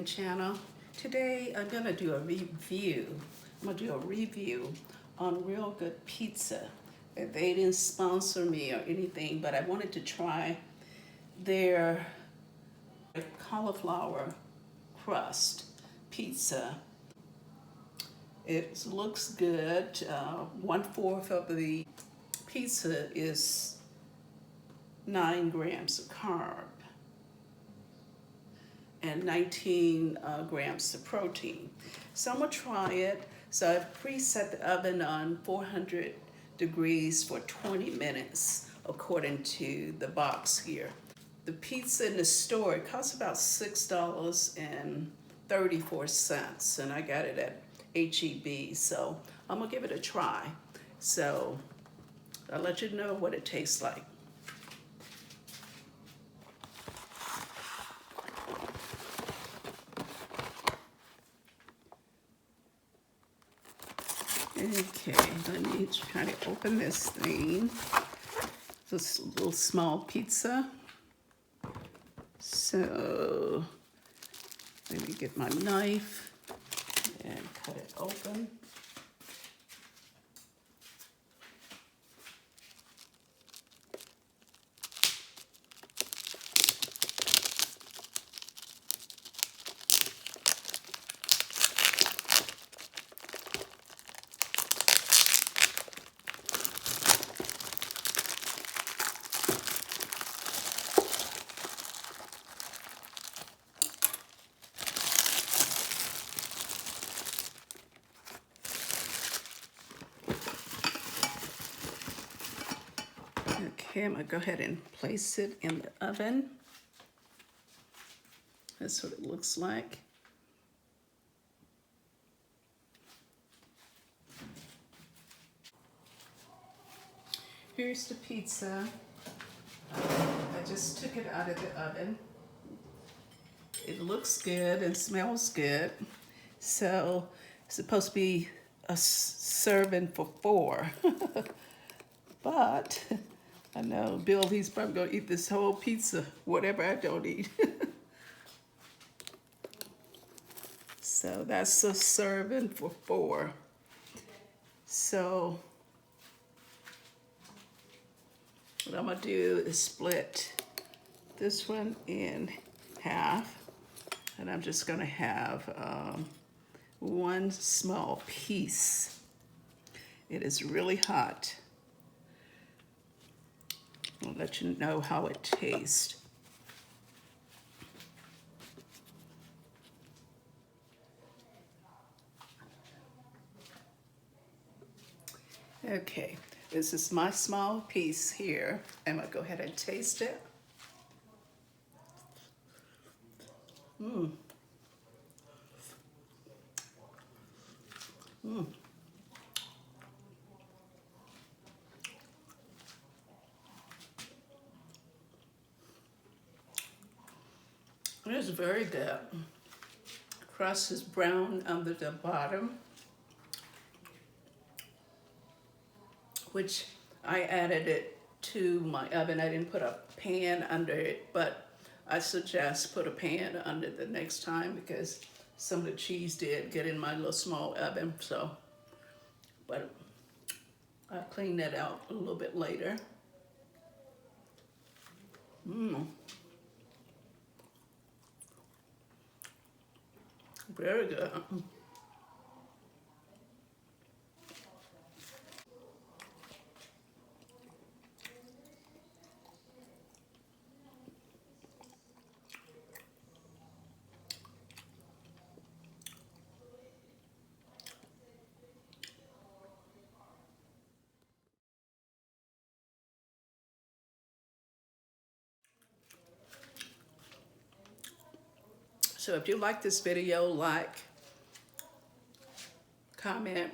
Cooking Channel. Today I'm going to do a review. I'm going to do a review on Real Good Pizza. They didn't sponsor me or anything, but I wanted to try their cauliflower crust pizza. It looks good. 1/4 of the pizza is 9 grams of carb and 19 grams of protein. So I'm gonna try it. So I've preset the oven on 400 degrees for 20 minutes, according to the box here. The pizza in the store, it costs about $6.34, and I got it at HEB, so I'm gonna give it a try. So I'll let you know what it tastes like. Okay, let me try to open this thing. This little small pizza. So let me get my knife and cut it open. Okay, I'm gonna go ahead and place it in the oven. That's what it looks like. Here's the pizza. I just took it out of the oven. It looks good and smells good. So it's supposed to be a serving for 4. But I know Bill, he's probably gonna eat this whole pizza, whatever I don't eat. So that's a serving for 4. So what I'm gonna do is split this one in half, and I'm just gonna have one small piece. It is really hot. I'll let you know how it tastes. Okay, this is my small piece here. I'm gonna go ahead and taste it. Mmm. Mmm. It is very good. Crust is brown under the bottom, which I added it to my oven. I didn't put a pan under it, but I suggest put a pan under the next time because some of the cheese did get in my little small oven. So, but I'll clean that out a little bit later. Mmm. Very good. So if you like this video, like, comment,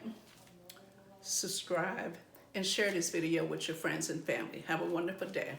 subscribe, and share this video with your friends and family. Have a wonderful day.